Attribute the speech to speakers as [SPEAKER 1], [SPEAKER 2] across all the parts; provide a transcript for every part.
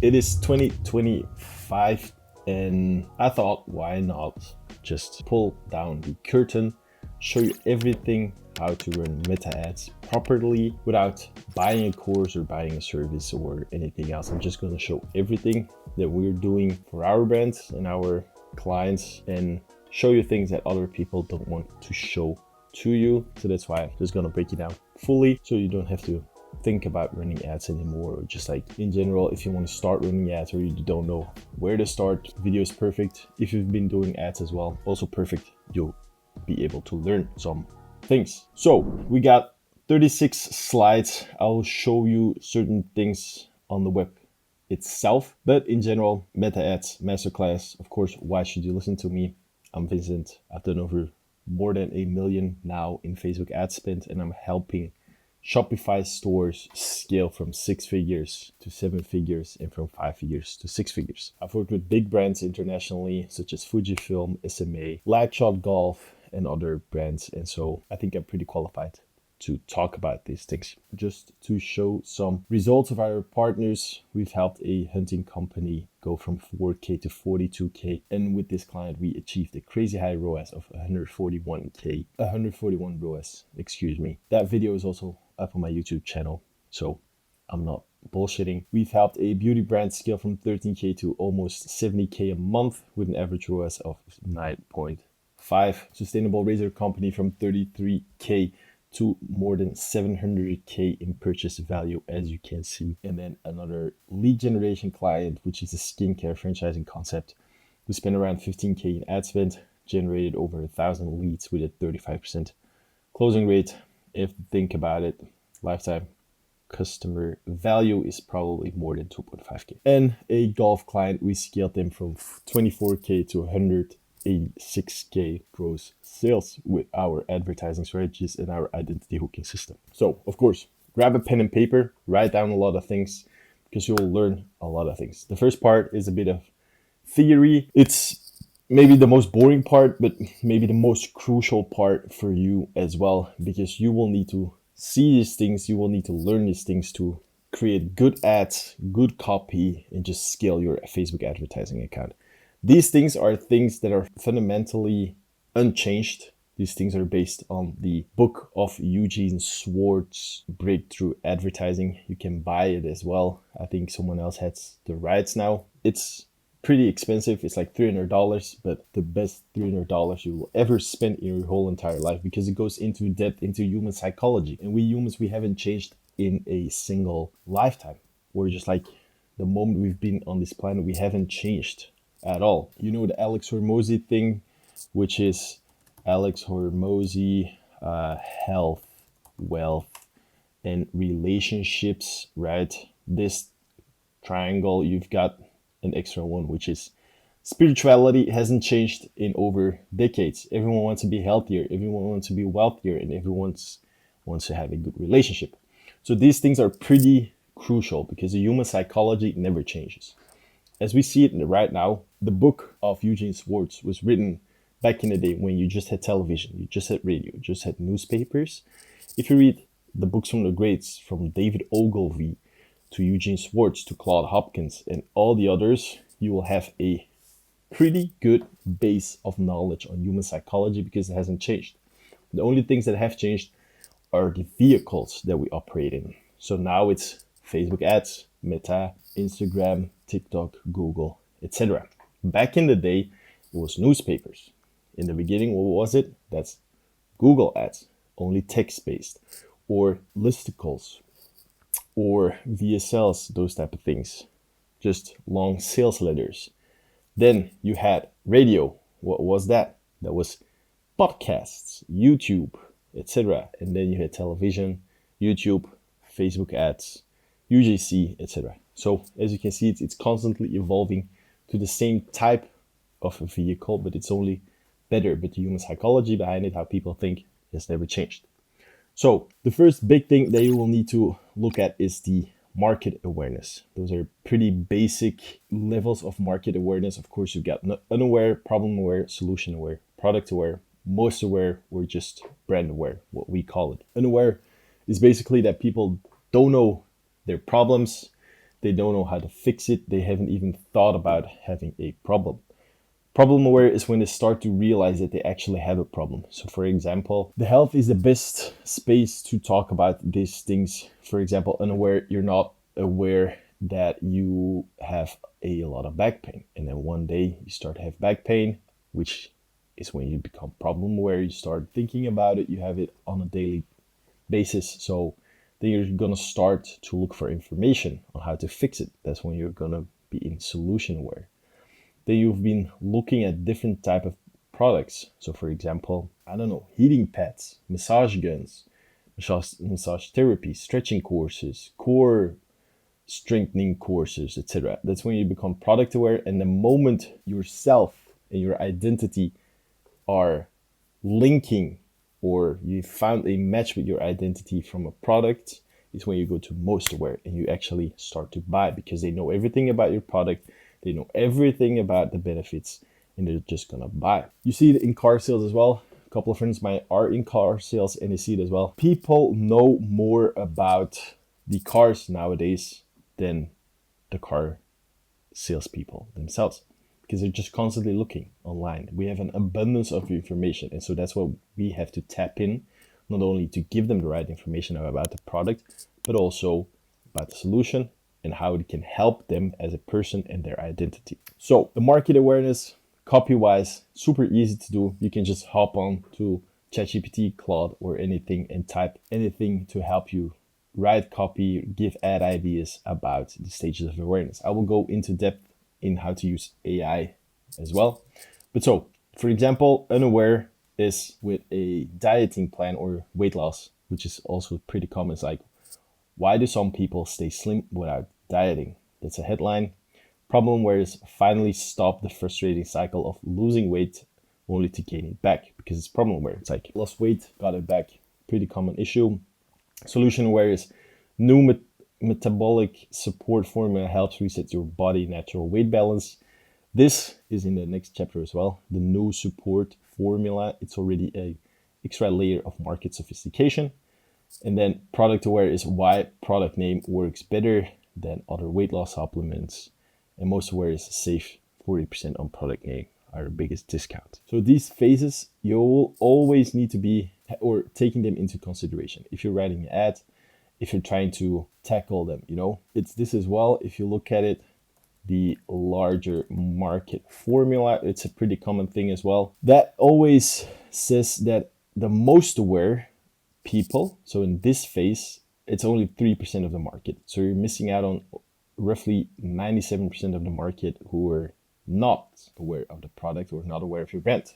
[SPEAKER 1] It is 2025 and I thought, why not just pull down the curtain, show you everything how to run meta ads properly without buying a course or buying a service or anything else. I'm just going to show everything that we're doing for our brands and our clients and show you things that other people don't want to show to you. So that's why I'm just going to break it down fully so you don't have to think about running ads anymore, or just like in general, if you want to start running ads or you don't know where to start, video is perfect. If you've been doing ads as well, also perfect. You'll be able to learn some things. So we got 36 slides. I'll show you certain things on the web itself, but in general, meta ads masterclass. Of course, why should you listen to me? I'm Vincent. I've done over more than 1 million now in Facebook ad spend, and I'm helping Shopify stores scale from 6 figures to 7 figures and from 5 figures to 6 figures. I've worked with big brands internationally, such as Fujifilm, SMA, Lightshot Golf, and other brands. And so I think I'm pretty qualified to talk about these things. Just to show some results of our partners, we've helped a hunting company go from 4K to 42K. And with this client, we achieved a crazy high ROAS of 141 ROAS, excuse me. That video is also up on my YouTube channel, so I'm not bullshitting. We've helped a beauty brand scale from 13K to almost 70K a month with an average ROAS of 9.5. Sustainable razor company from 33K to more than 700K in purchase value, as you can see. And then another lead generation client, which is a skincare franchising concept. We spent around 15K in ad spend, generated over 1,000 leads with a 35% closing rate. If you think about it, lifetime customer value is probably more than 2.5K. And a golf client, we scaled them from 24K to 186K gross sales with our advertising strategies and our identity hooking system. So, of course, grab a pen and paper, write down a lot of things because you will learn a lot of things. The first part is a bit of theory. It's maybe the most boring part, but maybe the most crucial part for you as well, because you will need to see these things, you will need to learn these things to create good ads, good copy, and just scale your Facebook advertising account. These things are things that are fundamentally unchanged. These things are based on the book of Eugene Schwartz, Breakthrough Advertising. You can buy it as well. I think someone else has the rights now. It's pretty expensive. It's like $300, but the best $300 you will ever spend in your whole entire life, because it goes into depth into human psychology. And we humans, we haven't changed in a single lifetime. We're just like the moment we've been on this planet, we haven't changed at all. You know the Alex Hormozy thing, which is Alex Hormozy, health, wealth, and relationships, right? This triangle, you've got an extra one, which is spirituality. Hasn't changed in over decades. Everyone wants to be healthier, everyone wants to be wealthier, and everyone wants to have a good relationship. So these things are pretty crucial because the human psychology never changes. As we see it right now, the book of Eugene Schwartz was written back in the day when you just had television, you just had radio, you just had newspapers. If you read the books from the greats, from David Ogilvy to Eugene Schwartz to Claude Hopkins and all the others, you will have a pretty good base of knowledge on human psychology because it hasn't changed. The only things that have changed are the vehicles that we operate in. So now it's Facebook ads, Meta, Instagram, TikTok, Google, etc. Back in the day, it was newspapers. In the beginning, what was it? That's Google ads, only text-based, or listicles, or VSLs, those type of things, just long sales letters. Then you had radio. What was that? That was podcasts, YouTube, etc. And then you had television, YouTube, Facebook ads, UGC, etc. So as you can see, it's constantly evolving to the same type of a vehicle, but it's only better. But the human psychology behind it, how people think, has never changed. So the first big thing that you will need to look at is the market awareness. Those are pretty basic levels of market awareness. Of course, you've got unaware, problem aware, solution aware, product aware, most aware, or just brand aware, what we call it. Unaware is basically that people don't know their problems. They don't know how to fix it. They haven't even thought about having a problem. Problem aware is when they start to realize that they actually have a problem. So for example, the health is the best space to talk about these things. For example, unaware, you're not aware that you have a lot of back pain. And then one day you start to have back pain, which is when you become problem aware. You start thinking about it. You have it on a daily basis. So then you're going to start to look for information on how to fix it. That's when you're going to be in solution aware. Then you've been looking at different type of products. So for example, I don't know, heating pads, massage guns, massage therapy, stretching courses, core strengthening courses, etc. That's when you become product aware. And the moment yourself and your identity are linking, or you found a match with your identity from a product, is when you go to most aware and you actually start to buy, because they know everything about your product. They know everything about the benefits, and they're just gonna buy. You see it in car sales as well. A couple of friends of mine are in car sales and they see it as well. People know more about the cars nowadays than the car salespeople themselves, because they're just constantly looking online. We have an abundance of information, and so that's what we have to tap in, not only to give them the right information about the product, but also about the solution and how it can help them as a person and their identity. So the market awareness, copy-wise, super easy to do. You can just hop on to ChatGPT, Claude, or anything and type anything to help you write copy, give ad ideas about the stages of awareness. I will go into depth in how to use AI as well. But so, for example, unaware is with a dieting plan or weight loss, which is also pretty common. It's like, why do some people stay slim without dieting? That's a headline. Problem where is finally stop the frustrating cycle of losing weight only to gain it back, because it's problem where it's like lost weight, got it back. Pretty common issue. Solution where is new metabolic support formula helps reset your body natural weight balance. This is in the next chapter as well. The new support formula, it's already a extra layer of market sophistication. And then product aware is why product name works better than other weight loss supplements. And most aware is save 40% on product name, our biggest discount. So these phases, you will always need to be, or taking them into consideration. If you're writing an ad, if you're trying to tackle them, it's this as well. If you look at it, the larger market formula, it's a pretty common thing as well. That always says that the most aware people, so in this phase, it's only 3% of the market. So you're missing out on roughly 97% of the market who are not aware of the product or not aware of your brand.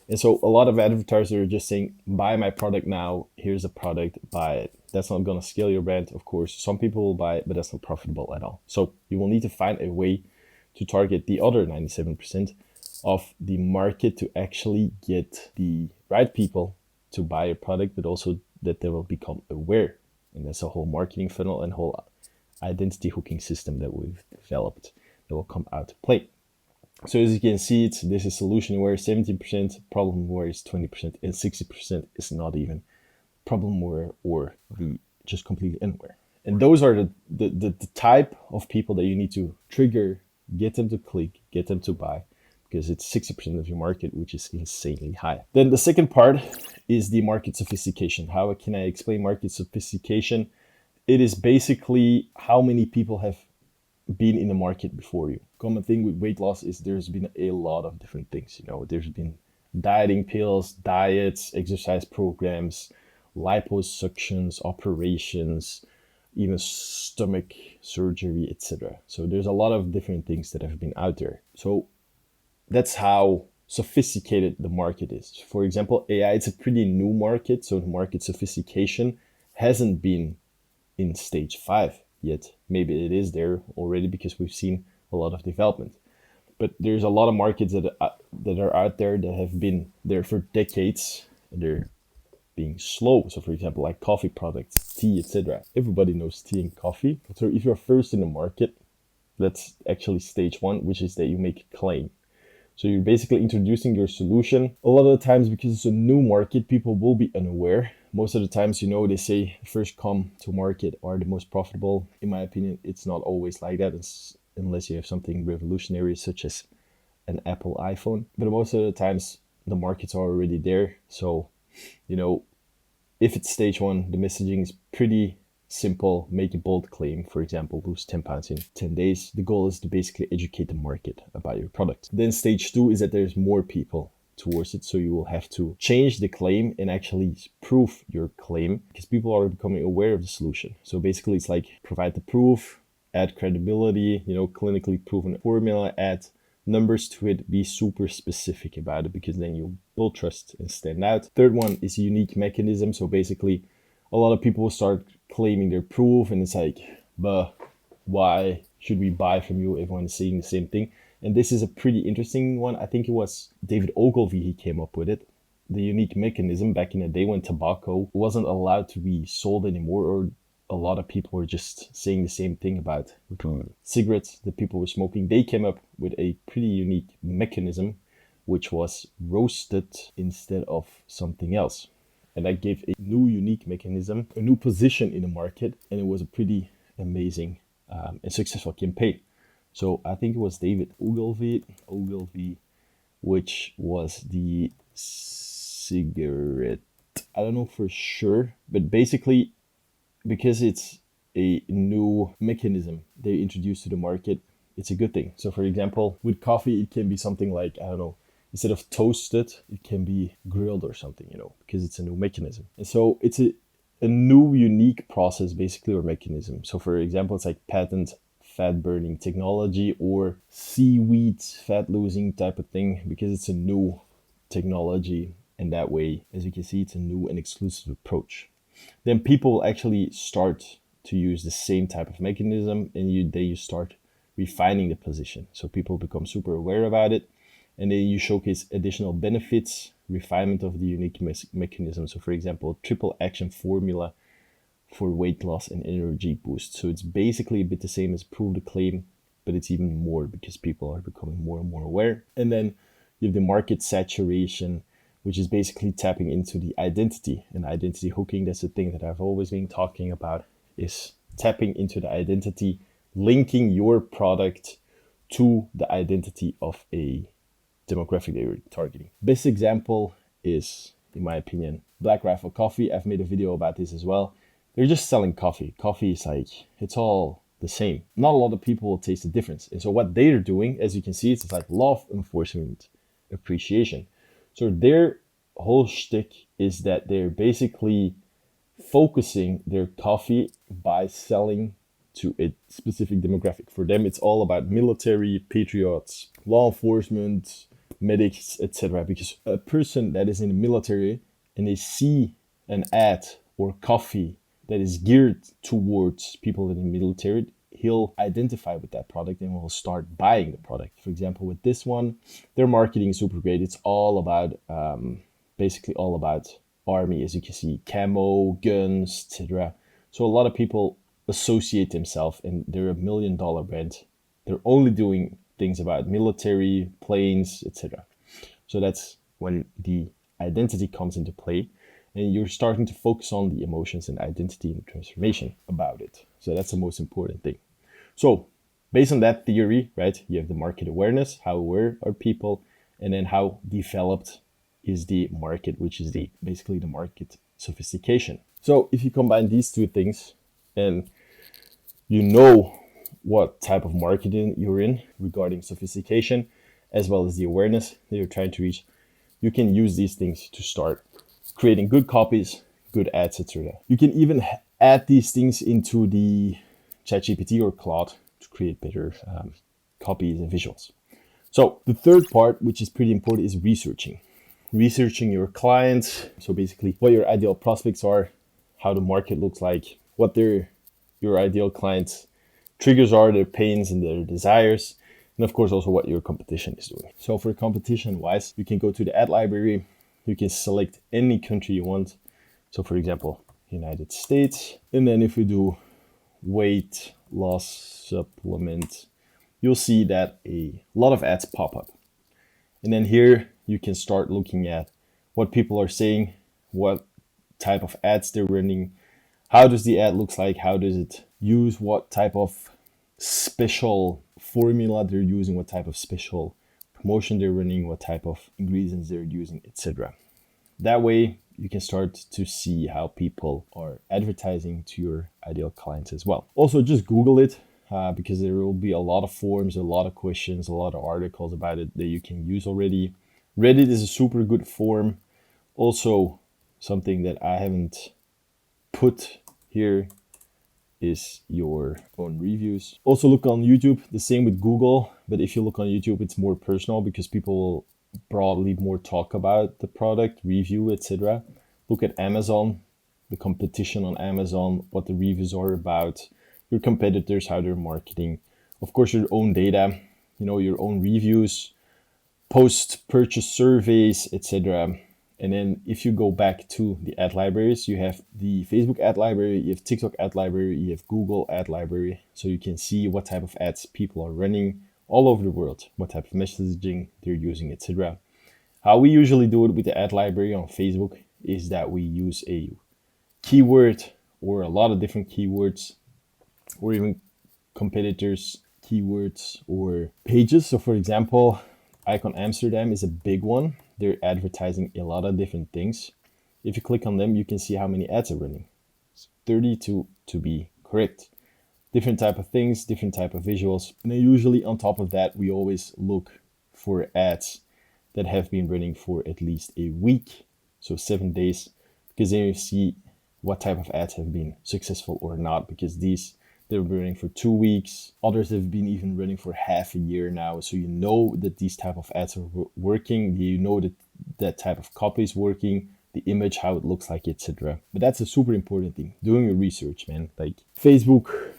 [SPEAKER 1] And so a lot of advertisers are just saying, buy my product now, here's a product, buy it. That's not going to scale your brand, of course. Some people will buy it, but that's not profitable at all. So you will need to find a way to target the other 97% of the market to actually get the right people to buy a product, but also that they will become aware. And that's a whole marketing funnel and whole identity hooking system that we've developed that will come out to play. So as you can see, this is solution aware 17%, problem aware is 20%, and 60% is not even problem aware or just completely unaware. And those are the type of people that you need to trigger, get them to click, get them to buy, because it's 60% of your market, which is insanely high. Then the second part is the market sophistication. How can I explain market sophistication? It is basically how many people have been in the market before you. Common thing with weight loss is there's been a lot of different things. There's been dieting pills, diets, exercise programs, liposuctions, operations, even stomach surgery, etc. So there's a lot of different things that have been out there. So that's how sophisticated the market is. For example, AI, it's a pretty new market. So the market sophistication hasn't been in stage 5 yet. Maybe it is there already because we've seen a lot of development. But there's a lot of markets that are out there that have been there for decades and they're being slow. So for example, like coffee products, tea, etc. Everybody knows tea and coffee. So if you're first in the market, that's actually stage 1, which is that you make a claim. So you're basically introducing your solution. A lot of the times, because it's a new market, people will be unaware, most of the times, they say first come to market are the most profitable. In my opinion, it's not always like that, unless you have something revolutionary such as an Apple iPhone. But most of the times, the markets are already there. So, if it's stage one, the messaging is pretty simple. Make a bold claim, for example, lose 10 pounds in 10 days. The goal is to basically educate the market about your product. Then stage two is that there's more people towards it. So you will have to change the claim and actually prove your claim, because people are becoming aware of the solution. So basically it's like provide the proof, add credibility, clinically proven formula, add numbers to it, be super specific about it, because then you'll build trust and stand out. Third one is unique mechanism. So basically a lot of people start claiming their proof and it's like, but why should we buy from you? Everyone is saying the same thing. And this is a pretty interesting one. I think it was David Ogilvy, he came up with it. The unique mechanism back in the day when tobacco wasn't allowed to be sold anymore, or a lot of people were just saying the same thing about cigarettes that people were smoking. They came up with a pretty unique mechanism, which was roasted instead of something else. And that gave a new unique mechanism, a new position in the market. And it was a pretty amazing and successful campaign. So I think it was David Ogilvy, which was the cigarette. I don't know for sure, but basically, because it's a new mechanism they introduced to the market, it's a good thing. So for example, with coffee, it can be something like, I don't know, instead of toasted, it can be grilled or something, because it's a new mechanism. And so it's a new unique process, basically, or mechanism. So for example, it's like patent fat burning technology or seaweed fat losing type of thing, because it's a new technology. And that way, as you can see, it's a new and exclusive approach. Then people actually start to use the same type of mechanism, and you start refining the position. So people become super aware about it, and then you showcase additional benefits, refinement of the unique mechanism. So for example, triple action formula for weight loss and energy boost. So it's basically a bit the same as prove the claim, but it's even more because people are becoming more and more aware. And then you have the market saturation, which is basically tapping into the identity and identity hooking. That's the thing that I've always been talking about, is tapping into the identity, linking your product to the identity of a demographic that you're targeting. Best example is, in my opinion, Black Rifle Coffee. I've made a video about this as well. They're just selling coffee. Coffee is like, it's all the same. Not a lot of people will taste the difference. And so what they're doing, as you can see, it's like law enforcement appreciation. So their whole shtick is that they're basically focusing their coffee by selling to a specific demographic. For them, it's all about military, patriots, law enforcement, medics, etc. Because a person that is in the military and they see an ad or coffee that is geared towards people in the military, he'll identify with that product and will start buying the product. For example, with this one, their marketing is super great. It's all about, basically all about army, as you can see, camo, guns, etc. So a lot of people associate themselves, and they're $1 million brand. They're only doing things about military, planes, etc. So that's when the identity comes into play, and you're starting to focus on the emotions and identity and transformation about it. So that's the most important thing. So based on that theory, right, you have the market awareness, how aware are people, and then how developed is the market, which is basically the market sophistication. So if you combine these two things and you know what type of marketing you're in regarding sophistication, as well as the awareness that you're trying to reach, you can use these things to start creating good copies, good ads, etc. You can even add these things into the ChatGPT or Claude to create better copies and visuals. So the third part, which is pretty important, is researching your clients. So basically what your ideal prospects are, how the market looks like, what your ideal clients' triggers are, their pains and their desires, and of course also what your competition is doing. So for competition wise, you can go to the ad library. You can select any country you want. So for example, United States. And then if we do weight loss supplement, you'll see that a lot of ads pop up. And then here you can start looking at what people are saying, what type of ads they're running. How does the ad looks like? How does it use? What type of special formula they're using? What type of special promotion they're running? What type of ingredients they're using, etc. That way, you can start to see how people are advertising to your ideal clients as well. Also, just Google it because there will be a lot of forums, a lot of questions, a lot of articles about it that you can use already. Reddit is a super good forum. Also, something that I haven't put here is your own reviews. Also look on YouTube, the same with Google, but if you look on YouTube, it's more personal because people will broadly more talk about the product, review, etc. Look at Amazon, the competition on Amazon, what the reviews are about, your competitors, how they're marketing. Of course, your own data, your own reviews, post-purchase surveys, etc. And then if you go back to the ad libraries, you have the Facebook ad library, you have TikTok ad library, you have Google ad library. So you can see what type of ads people are running all over the world, what type of messaging they're using, etc. How we usually do it with the ad library on Facebook is that we use a keyword or a lot of different keywords or even competitors' keywords or pages. So for example, Icon Amsterdam is a big one. They're advertising a lot of different things. If you click on them, you can see how many ads are running. It's 32 to be correct. Different type of things, different type of visuals. And then usually on top of that, we always look for ads that have been running for at least a week, so 7 days, because then you see what type of ads have been successful or not, because they're running for 2 weeks. Others have been even running for half a year now. So you know that these type of ads are working. You know that that type of copy is working, the image, how it looks like, etc. But that's a super important thing. Doing your research, man. Like Facebook,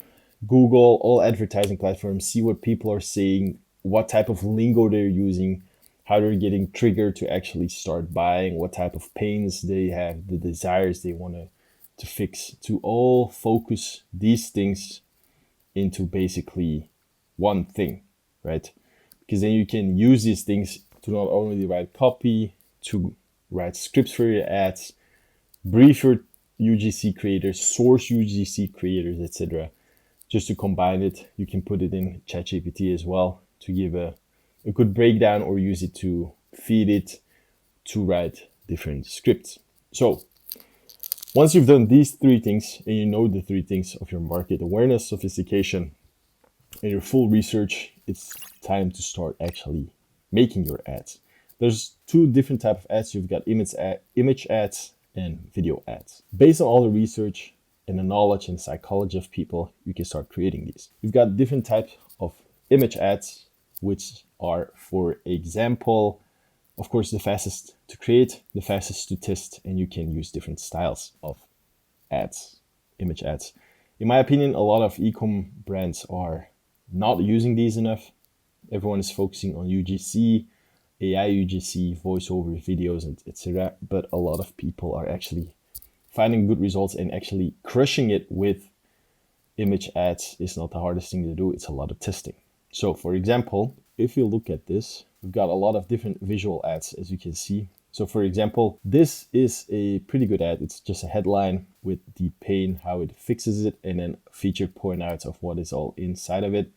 [SPEAKER 1] Google, all advertising platforms, see what people are saying, what type of lingo they're using, how they're getting triggered to actually start buying, what type of pains they have, the desires they want to fix, to all focus these things into basically one thing, right? Because then you can use these things to not only write copy, to write scripts for your ads, brief your UGC creators, source UGC creators, etc. Just to combine it, you can put it in ChatGPT as well to give a good breakdown, or use it to feed it to write different scripts. So once you've done these 3 things and you know the 3 things of your market: awareness, sophistication, and your full research, it's time to start actually making your ads. There's 2 different types of ads. You've got image ads and video ads. Based on all the research and the knowledge and psychology of people, you can start creating these. You've got different types of image ads, which are, for example, of course, the fastest to create, the fastest to test, and you can use different styles of ads, image ads. In my opinion, a lot of e-com brands are not using these enough. Everyone is focusing on UGC, AI UGC, voiceover videos, etc. But a lot of people are actually finding good results and actually crushing it with image ads. Is not the hardest thing to do. It's a lot of testing. So for example, if you look at this, we've got a lot of different visual ads, as you can see. So for example, this is a pretty good ad. It's just a headline with the pain, how it fixes it, and then featured point outs of what is all inside of it.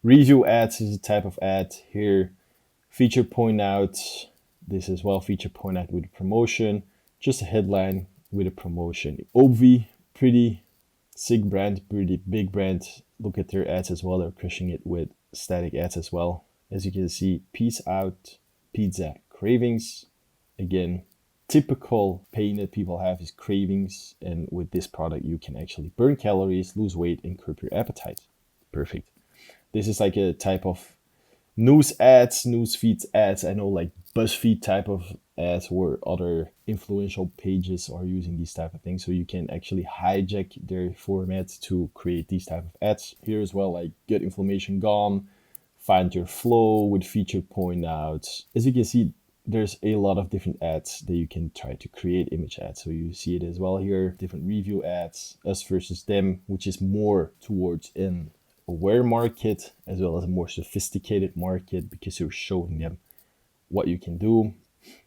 [SPEAKER 1] Review ads is a type of ad here. Feature point outs, this as well, feature point out with a promotion. Just a headline with a promotion. Obvi, pretty sick brand, pretty big brand. Look at their ads as well. They're crushing it with static ads as well. As you can see, peace out, pizza cravings. Again, typical pain that people have is cravings. And with this product, you can actually burn calories, lose weight, and curb your appetite. Perfect. This is like a type of news ads, news feeds ads. I know, like BuzzFeed type of ads, or other influential pages are using these type of things. So you can actually hijack their format to create these type of ads. Here as well, like get inflammation gone, find your flow with featured point outs. As you can see, there's a lot of different ads that you can try to create, image ads. So you see it as well here, different review ads, us versus them, which is more towards an aware market as well as a more sophisticated market, because you're showing them what you can do.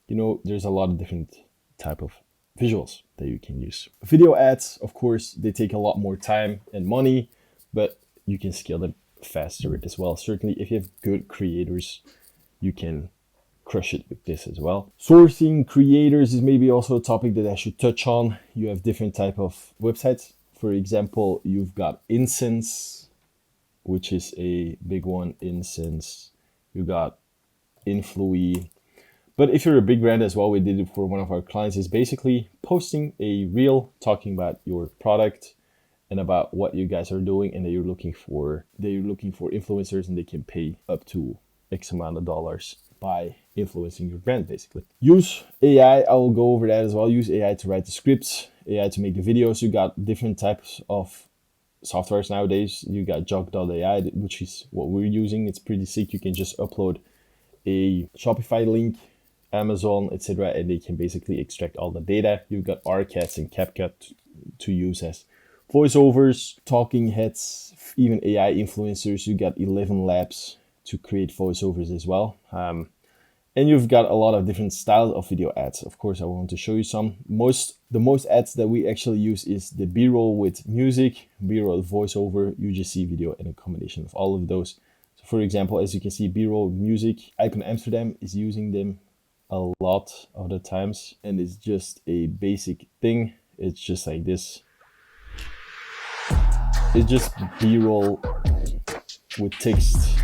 [SPEAKER 1] You know, there's a lot of different type of visuals that you can use. Video ads, of course, they take a lot more time and money, but you can scale them faster as well. Certainly, if you have good creators, you can crush it with this as well. Sourcing creators is maybe also a topic that I should touch on. You have different type of websites. For example, you've got Incense, which is a big one. Incense. You got Influi. But if you're a big brand as well, we did it for one of our clients, is basically posting a reel talking about your product and about what you guys are doing, and that you're looking for influencers, and they can pay up to X amount of dollars by influencing your brand, basically. Use AI. I will go over that as well. Use AI to write the scripts, AI to make the videos. You got different types of softwares nowadays. You got Jog.ai, which is what we're using. It's pretty sick. You can just upload a Shopify link, Amazon, etc., and they can basically extract all the data. You've got RCats and CapCut to use as voiceovers, talking heads, even AI influencers. You got 11 labs to create voiceovers as well. And you've got a lot of different styles of video ads. Of course, I want to show you some. The most ads that we actually use is the B-roll with music, B-roll with voiceover, UGC video, and a combination of all of those. So for example, as you can see, B-roll with music, Icon Amsterdam is using them a lot of the times, and it's just a basic thing. It's just like this. It's just B-roll with text,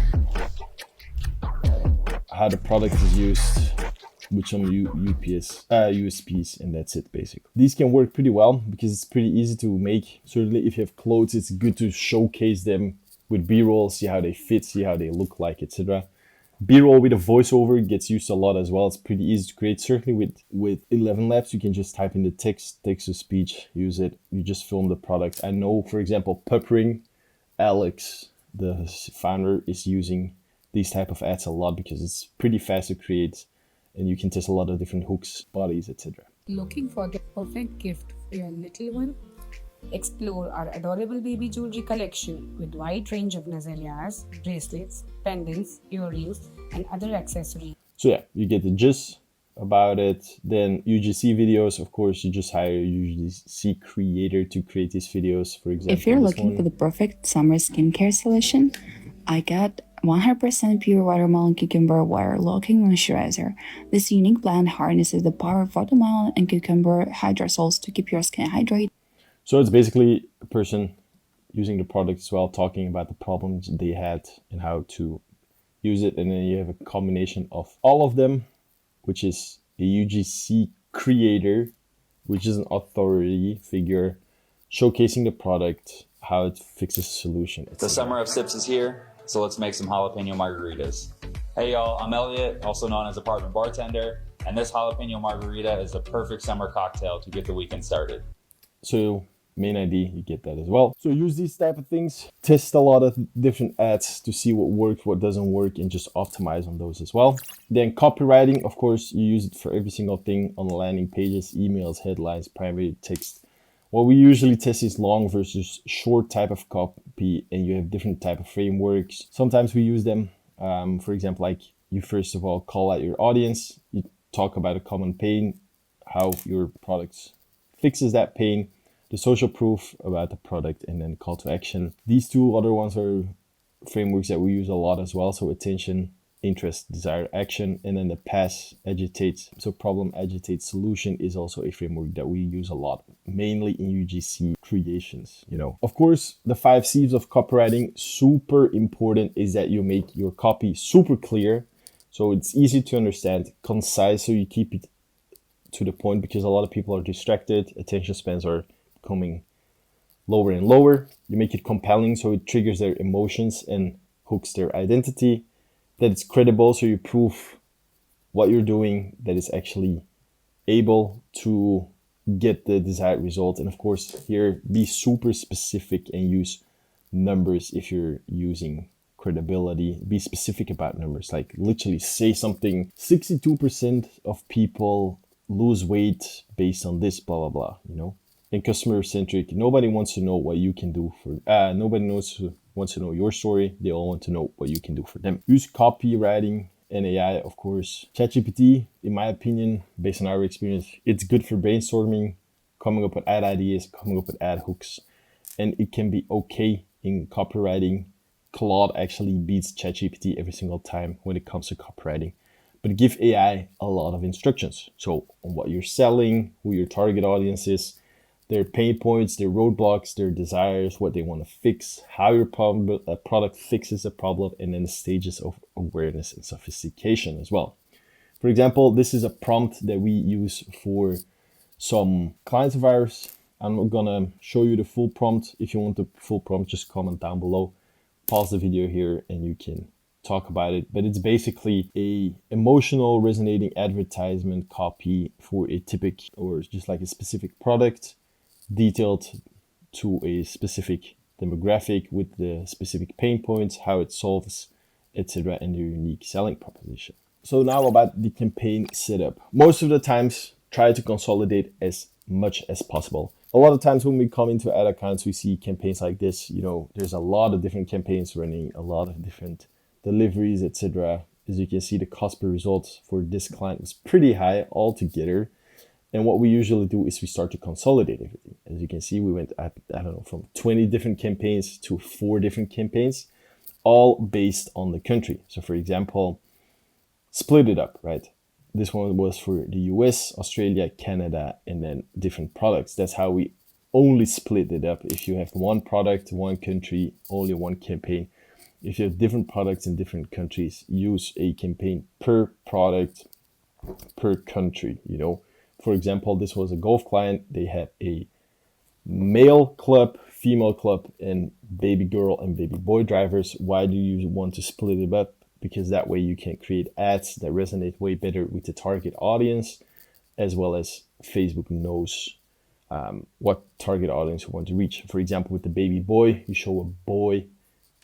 [SPEAKER 1] how the product is used with some USPs, and that's it basically. These can work pretty well because it's pretty easy to make. Certainly if you have clothes, it's good to showcase them with B-roll, see how they fit, see how they look like, etc. B-roll with a voiceover gets used a lot as well. It's pretty easy to create. Certainly with 11 Labs, you can just type in the text to speech, use it. You just film the product. I know, for example, Puppering, Alex, the founder, is using these type of ads a lot because it's pretty fast to create and you can test a lot of different hooks, bodies, etc.
[SPEAKER 2] Looking for the perfect gift for your little one? Explore our adorable baby jewelry collection with wide range of nazarias, bracelets, pendants, earrings, and other accessories.
[SPEAKER 1] So yeah, you get the gist about it. Then UGC videos, of course, you just hire a UGC creator to create these videos. For example,
[SPEAKER 3] if you're looking for the perfect summer skincare solution, I got 100% pure watermelon cucumber water locking moisturizer. This unique blend harnesses the power of watermelon and cucumber hydrosols to keep your skin hydrated.
[SPEAKER 1] So it's basically a person using the product as well, talking about the problems they had and how to use it. And then you have a combination of all of them, which is a UGC creator, which is an authority figure, showcasing the product, how it fixes a solution.
[SPEAKER 4] The summer of sips is here, so let's make some jalapeno margaritas. Hey y'all, I'm Elliot, also known as Apartment Bartender, and this jalapeno margarita is the perfect summer cocktail to get the weekend started.
[SPEAKER 1] So main ID, you get that as well. So use these type of things, test a lot of different ads to see what works, what doesn't work, and just optimize on those as well. Then copywriting, of course, you use it for every single thing on the landing pages, emails, headlines, primary text. What we usually test is long versus short type of copy, and you have different type of frameworks. Sometimes we use them, for example, like you first of all call out your audience, you talk about a common pain, how your product fixes that pain, the social proof about the product, and then call to action. These two other ones are frameworks that we use a lot as well. So attention, interest, desire, action, and then the pass, agitate. So problem, agitate, solution is also a framework that we use a lot, mainly in UGC creations. Of course, the 5 C's of copywriting, super important, is that you make your copy super clear. So it's easy to understand, concise, so you keep it to the point, because a lot of people are distracted. Attention spans are becoming lower and lower. You make it compelling, so it triggers their emotions and hooks their identity. That it's credible, so you prove what you're doing, that it's actually able to get the desired result. And of course, here, be super specific and use numbers if you're using credibility. Be specific about numbers, like literally say something, 62% of people lose weight based on this, blah, blah, blah, And customer centric, nobody wants to know what you can do for, nobody wants to know your story. They all want to know what you can do for them. Use copywriting and AI, of course. ChatGPT, in my opinion, based on our experience, it's good for brainstorming, coming up with ad ideas, coming up with ad hooks, and it can be okay in copywriting. Claude actually beats ChatGPT every single time when it comes to copywriting. But give AI a lot of instructions. So on what you're selling, who your target audience is, their pain points, their roadblocks, their desires, what they want to fix, how your product fixes a problem, and then the stages of awareness and sophistication as well. For example, this is a prompt that we use for some clients of ours. I'm not gonna show you the full prompt. If you want the full prompt, just comment down below. Pause the video here and you can talk about it. But it's basically a emotional resonating advertisement copy for a typical or just like a specific product, detailed to a specific demographic with the specific pain points, how it solves, etc., and their unique selling proposition. So now about the campaign setup. Most of the times, try to consolidate as much as possible. A lot of times when we come into ad accounts, we see campaigns like this. There's a lot of different campaigns running, a lot of different deliveries, etc. As you can see, the cost per result for this client was pretty high altogether. And what we usually do is we start to consolidate everything. As you can see, we went, from 20 different campaigns to 4 different campaigns, all based on the country. So for example, split it up, right? This one was for the US, Australia, Canada, and then different products. That's how we only split it up. If you have one product, one country, only one campaign. If you have different products in different countries, use a campaign per product, per country, For example, this was a golf client. They had a male club, female club, and baby girl and baby boy drivers. Why do you want to split it up? Because that way you can create ads that resonate way better with the target audience, as well as Facebook knows what target audience you want to reach. For example, with the baby boy, you show a boy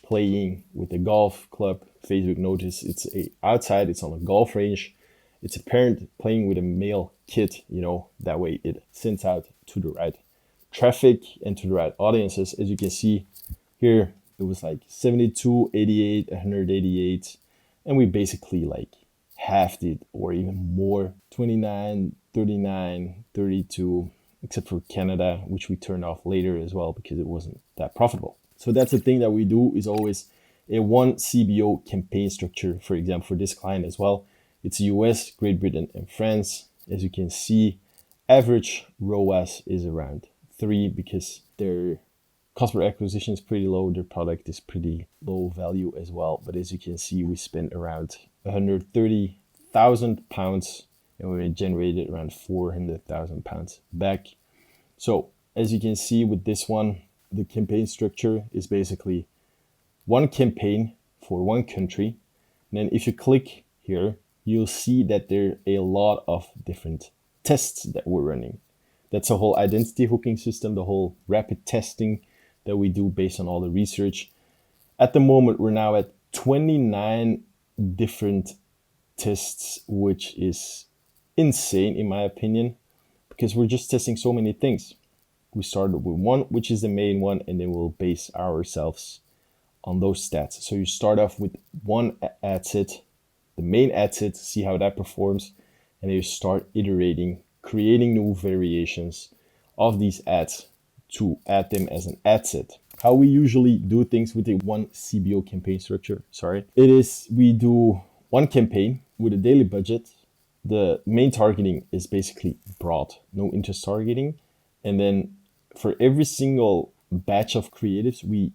[SPEAKER 1] playing with a golf club. Facebook notices it's outside, it's on a golf range. It's a parent playing with a male kid, that way it sends out to the right traffic and to the right audiences. As you can see here, it was like 72, 88, 188. And we basically like halved it or even more, 29, 39, 32, except for Canada, which we turned off later as well because it wasn't that profitable. So that's the thing that we do is always a one CBO campaign structure. For example, for this client as well, it's US, Great Britain, and France. As you can see, average ROAS is around 3 because their cost per acquisition is pretty low. Their product is pretty low value as well. But as you can see, we spent around £130,000 and we generated around £400,000 back. So as you can see with this one, the campaign structure is basically one campaign for one country. And then if you click here, you'll see that there are a lot of different tests that we're running. That's a whole identity hooking system, the whole rapid testing that we do based on all the research. At the moment, we're now at 29 different tests, which is insane in my opinion, because we're just testing so many things. We started with one, which is the main one, and then we'll base ourselves on those stats. So you start off with one ad set, the main ad set, see how that performs, and then you start iterating, creating new variations of these ads to add them as an ad set. How we usually do things with a one CBO campaign structure, it is we do one campaign with a daily budget. The main targeting is basically broad, no interest targeting. And then for every single batch of creatives, we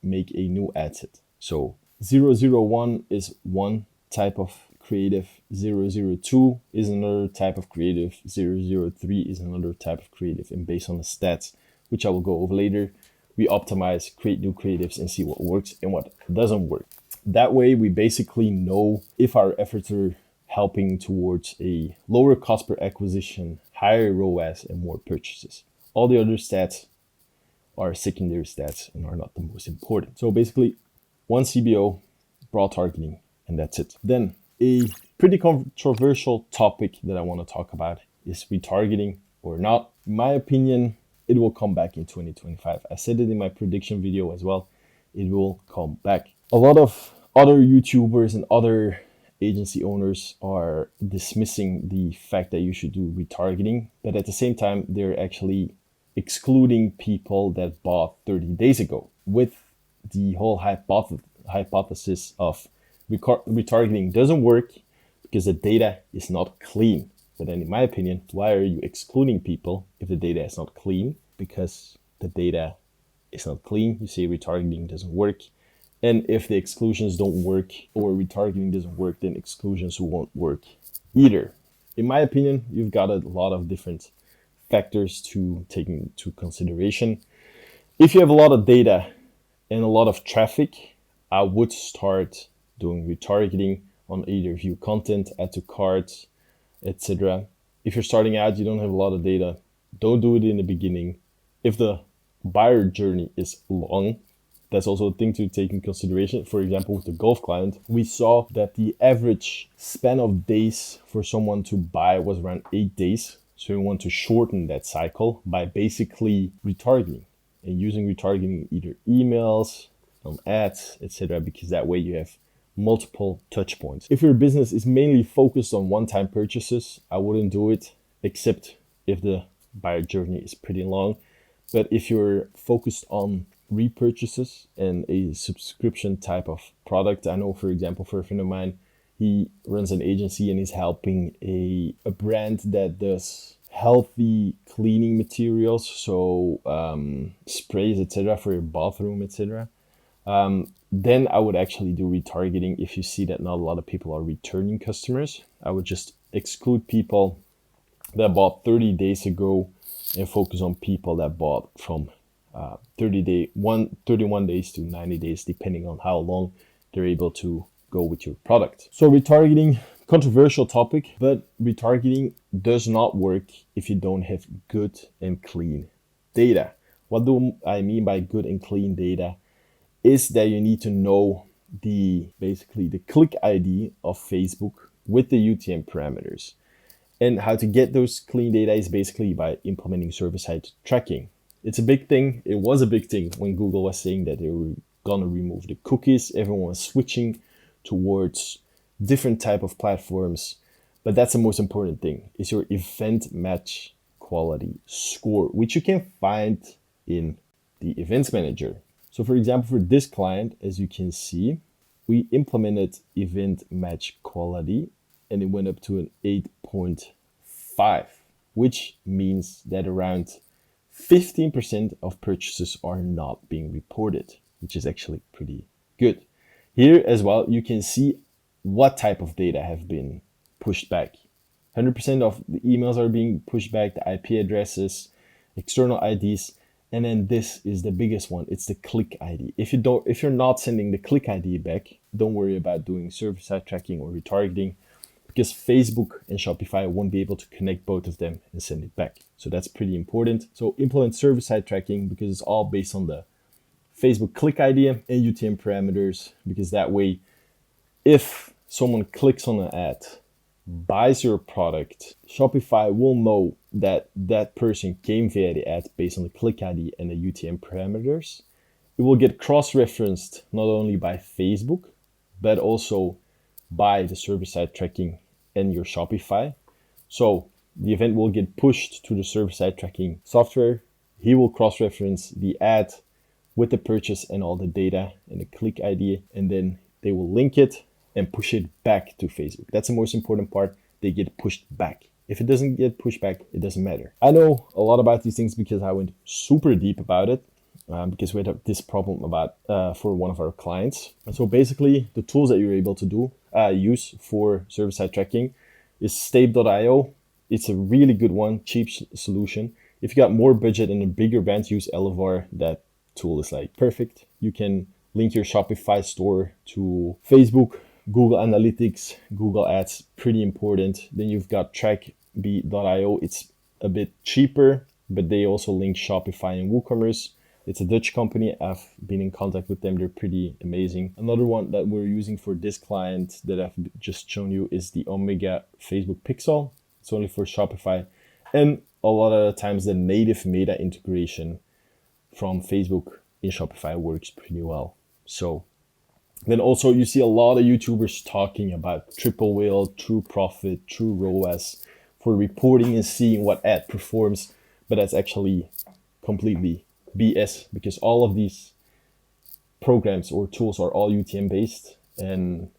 [SPEAKER 1] make a new ad set. So 001 is one type of creative, 002 is another type of creative, 003 is another type of creative. And based on the stats, which I will go over later, we optimize, create new creatives and see what works and what doesn't work. That way, we basically know if our efforts are helping towards a lower cost per acquisition, higher ROAS, and more purchases. All the other stats are secondary stats and are not the most important. So basically, one CBO, broad targeting, and that's it. Then a pretty controversial topic that I want to talk about is retargeting or not. In my opinion, it will come back in 2025. I said it in my prediction video as well. It will come back. A lot of other YouTubers and other agency owners are dismissing the fact that you should do retargeting, but at the same time, they're actually excluding people that bought 30 days ago with the whole hypothesis of retargeting doesn't work because the data is not clean. But then in my opinion, why are you excluding people if the data is not clean? Because the data is not clean. You say retargeting doesn't work. And if the exclusions don't work or retargeting doesn't work, then exclusions won't work either. In my opinion, you've got a lot of different factors to take into consideration. If you have a lot of data and a lot of traffic, I would start doing retargeting on either view content, add to carts, etc. If you're starting out, you don't have a lot of data, don't do it in the beginning. If the buyer journey is long, that's also a thing to take in consideration. For example, with the golf client, we saw that the average span of days for someone to buy was around 8 days. So we want to shorten that cycle by basically retargeting and using retargeting either emails, ads, etc. because that way you have multiple touch points. If your business is mainly focused on one-time purchases, I wouldn't do it, except if the buyer journey is pretty long. But if you're focused on repurchases and a subscription type of product, I know, for example, for a friend of mine, he runs an agency and he's helping a brand that does healthy cleaning materials, so sprays, etc., for your bathroom, etc. Then I would actually do retargeting if you see that not a lot of people are returning customers. I would just exclude people that bought 30 days ago and focus on people that bought from 31 days to 90 days, depending on how long they're able to go with your product. So retargeting, controversial topic, but retargeting does not work if you don't have good and clean data. What do I mean by good and clean data? Is that you need to know basically the click ID of Facebook with the UTM parameters. And how to get those clean data is basically by implementing server-side tracking. It's a big thing. It was a big thing when Google was saying that they were gonna remove the cookies. Everyone was switching towards different type of platforms. But that's the most important thing, is your event match quality score, which you can find in the events manager. So for example, for this client, as you can see, we implemented event match quality and it went up to an 8.5, which means that around 15% of purchases are not being reported, which is actually pretty good. Here as well, you can see what type of data have been pushed back. 100% of the emails are being pushed back, the IP addresses, external IDs, and then this is the biggest one. It's the click ID. If you're not sending the click ID back, don't worry about doing server-side tracking or retargeting, because Facebook and Shopify won't be able to connect both of them and send it back. So that's pretty important. So implement server-side tracking because it's all based on the Facebook click ID and UTM parameters, because that way, if someone clicks on an ad, buys your product, Shopify will know that that person came via the ad based on the click ID and the UTM parameters. It will get cross-referenced not only by Facebook, but also by the server-side tracking and your Shopify. So the event will get pushed to the server-side tracking software. He will cross-reference the ad with the purchase and all the data and the click ID, and then they will link it and push it back to Facebook. That's the most important part. They get pushed back. If it doesn't get pushed back, it doesn't matter. I know a lot about these things because I went super deep about it, because we had this problem for one of our clients. And so basically, the tools that you're able to use for server-side tracking is Stape.io. It's a really good one, cheap solution. If you got more budget and a bigger brand, use Elevar. That tool is like perfect. You can link your Shopify store to Facebook, Google Analytics, Google Ads, pretty important. Then you've got Trackb.io. It's a bit cheaper, but they also link Shopify and WooCommerce. It's a Dutch company. I've been in contact with them. They're pretty amazing. Another one that we're using for this client that I've just shown you is the Omega Facebook Pixel. It's only for Shopify. And a lot of the times the native meta integration from Facebook in Shopify works pretty well. So Then also you see a lot of YouTubers talking about triple whale, true profit, true ROAS for reporting and seeing what ad performs, but that's actually completely BS because all of these programs or tools are all UTM based, and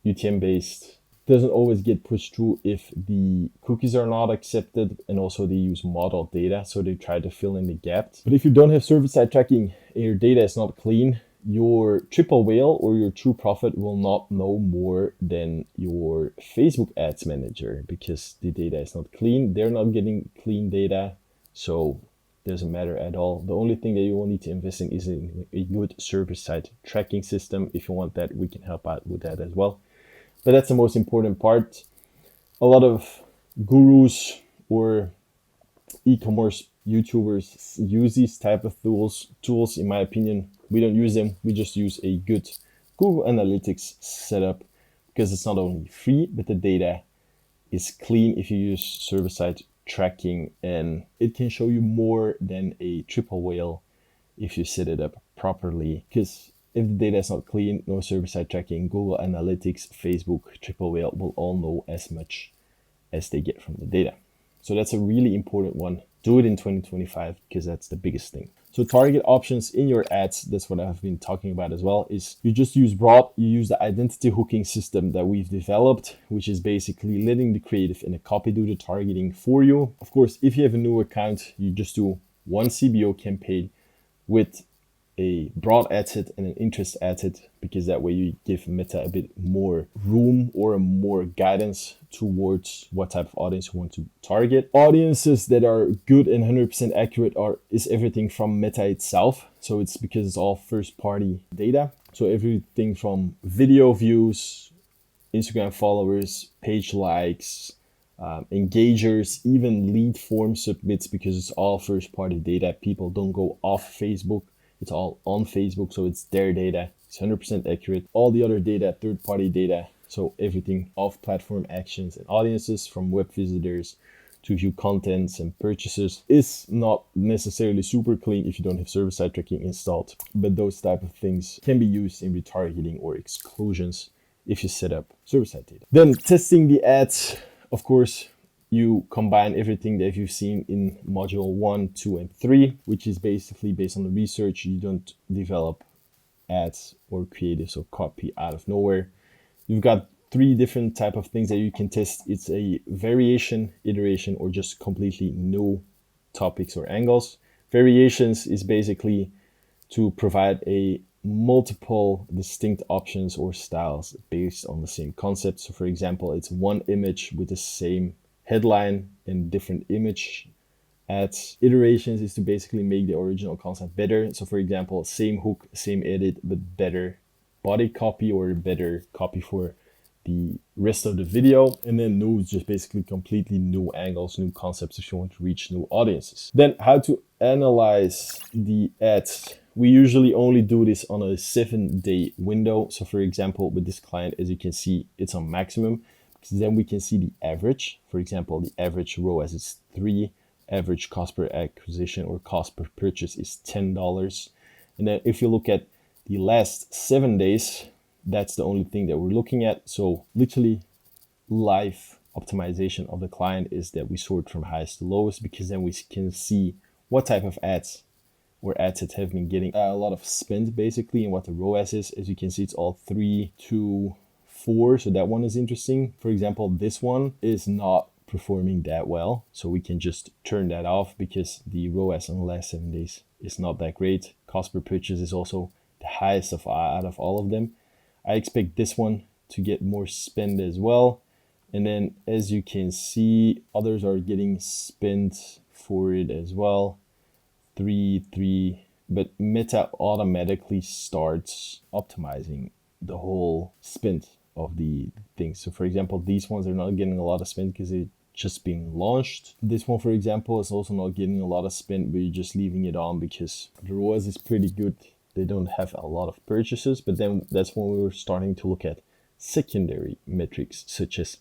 [SPEAKER 1] UTM based doesn't always get pushed through if the cookies are not accepted, and also they use model data, so they try to fill in the gaps. But if you don't have server-side tracking and your data is not clean, your triple whale or your true profit will not know more than your Facebook ads manager because the data is not clean. They're not getting clean data, so it doesn't matter at all. The only thing that you will need to invest in is a good server-side tracking system. If you want that, we can help out with that as well. But that's the most important part. A lot of gurus or e-commerce YouTubers use these type of tools. In my opinion, we don't use them. We just use a good Google Analytics setup because it's not only free, but the data is clean if you use server-side tracking, and it can show you more than a triple whale if you set it up properly. Because if the data is not clean, no server-side tracking, Google Analytics, Facebook, triple whale will all know as much as they get from the data. So that's a really important one. Do it in 2025 because that's the biggest thing. So target options in your ads, that's what I've been talking about as well, is you just use broad, you use the identity hooking system that we've developed, which is basically letting the creative in a copy do the targeting for you. Of course, if you have a new account, you just do one CBO campaign with a broad ad set and an interest ad set, because that way you give Meta a bit more room or more guidance towards what type of audience you want to target. Audiences that are good and 100% accurate is everything from Meta itself. So it's because it's all first party data. So everything from video views, Instagram followers, page likes, engagers, even lead form submits, because it's all first party data. People don't go off Facebook. It's all on Facebook, so it's their data. It's 100% accurate. All the other data, third-party data, so everything off-platform actions and audiences, from web visitors to view contents and purchases, is not necessarily super clean if you don't have server-side tracking installed. But those type of things can be used in retargeting or exclusions if you set up server-side data. Then testing the ads, of course, you combine everything that you've seen in module 1, 2, and 3, which is basically based on the research. You don't develop ads or creatives or copy out of nowhere. You've got 3 different type of things that you can test. It's a variation, iteration, or just completely new topics or angles. Variations is basically to provide a multiple distinct options or styles based on the same concept. So for example, it's one image with the same headline and different image ads. Iterations is to basically make the original concept better. So for example, same hook, same edit, but better body copy or better copy for the rest of the video. And then new is just basically completely new angles, new concepts if you want to reach new audiences. Then how to analyze the ads. We usually only do this on a 7-day window. So for example, with this client, as you can see, it's on maximum. Then we can see the average. For example, the average ROAS is 3, average cost per acquisition or cost per purchase is $10. And then if you look at the last 7 days, that's the only thing that we're looking at. So literally live optimization of the client is that we sort from highest to lowest, because then we can see what type of ads or ad sets have been getting a lot of spend basically, and what the ROAS is. As you can see, it's all 3, 2, 4, so that one is interesting. For example, this one is not performing that well, so we can just turn that off because the ROAS on the last 7 days is not that great. Cost per purchase is also the highest out of all of them. I expect this one to get more spend as well. And then as you can see, others are getting spent for it as well. 3, but Meta automatically starts optimizing the whole spend of the things. So for example, these ones are not getting a lot of spend because they're just being launched. This one, for example, is also not getting a lot of spend, but you're just leaving it on because the ROAS is pretty good. They don't have a lot of purchases. But then that's when we were starting to look at secondary metrics such as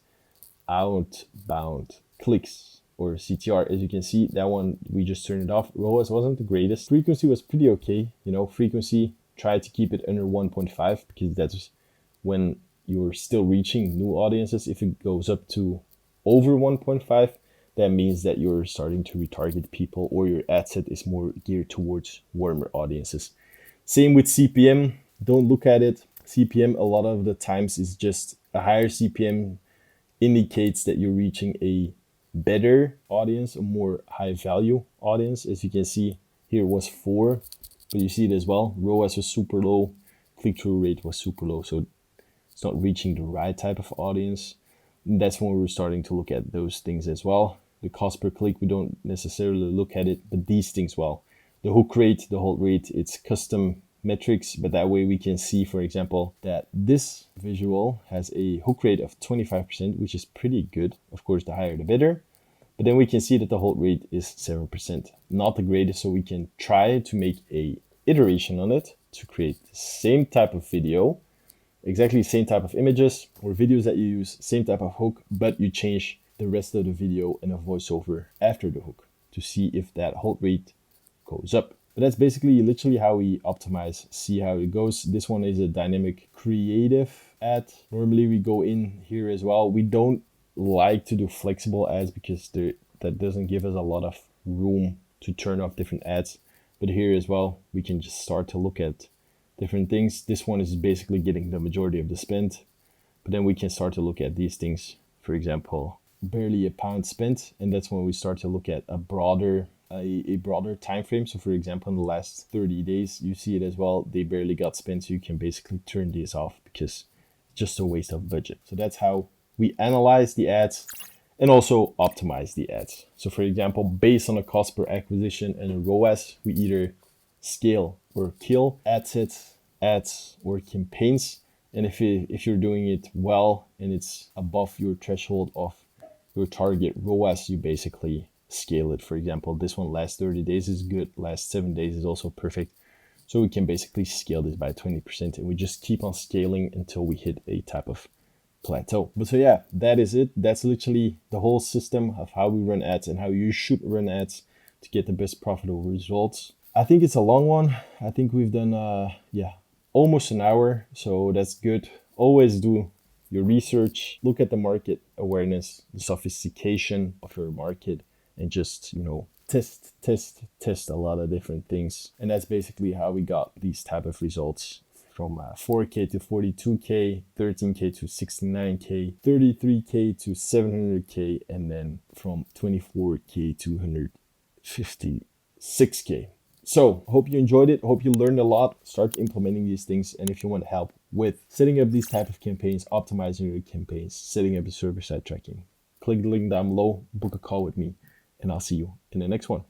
[SPEAKER 1] outbound clicks or CTR. As you can see, that one we just turned it off. ROAS wasn't the greatest. Frequency was pretty okay. Frequency try to keep it under 1.5 because that's when you're still reaching new audiences. If it goes up to over 1.5, that means that you're starting to retarget people, or your ad set is more geared towards warmer audiences. Same with CPM. Don't look at it. CPM a lot of the times is just a higher CPM indicates that you're reaching a better audience, a more high value audience. As you can see here, it was 4, but you see it as well. ROAS was super low, click-through rate was super low, so it's not reaching the right type of audience. And that's when we're starting to look at those things as well. The cost per click, we don't necessarily look at it, but these things, well, the hook rate, the hold rate, it's custom metrics, but that way we can see, for example, that this visual has a hook rate of 25%, which is pretty good. Of course, the higher the better. But then we can see that the hold rate is 7%, not the greatest. So we can try to make a iteration on it to create the same type of video, exactly same type of images or videos that you use, same type of hook, but you change the rest of the video and a voiceover after the hook to see if that hold rate goes up. But that's basically literally how we optimize, see how it goes. This one is a dynamic creative ad. Normally we go in here as well. We don't like to do flexible ads because that doesn't give us a lot of room to turn off different ads. But here as well, we can just start to look at different things. This one is basically getting the majority of the spend. But then we can start to look at these things. For example, barely £1 spent. And that's when we start to look at a broader time frame. So for example, in the last 30 days, you see it as well. They barely got spent. So you can basically turn these off because it's just a waste of budget. So that's how we analyze the ads and also optimize the ads. So for example, based on a cost per acquisition and a ROAS, we either scale or kill ad sets, ads, or campaigns. And if you're doing it well and it's above your threshold of your target ROAS, you basically scale it. For example, this one last 30 days is good. Last 7 days is also perfect. So we can basically scale this by 20% and we just keep on scaling until we hit a type of plateau. But so yeah, that is it. That's literally the whole system of how we run ads and how you should run ads to get the best profitable results. I think it's a long one. I think we've done almost an hour, so that's good. Always do your research, look at the market awareness, the sophistication of your market, and just, test a lot of different things. And that's basically how we got these type of results from 4K to 42K, 13K to 69K, 33K to 700K, and then from 24K to 156K. So hope you enjoyed it. Hope you learned a lot. Start implementing these things. And if you want help with setting up these type of campaigns, optimizing your campaigns, setting up the server-side tracking, click the link down below, book a call with me, and I'll see you in the next one.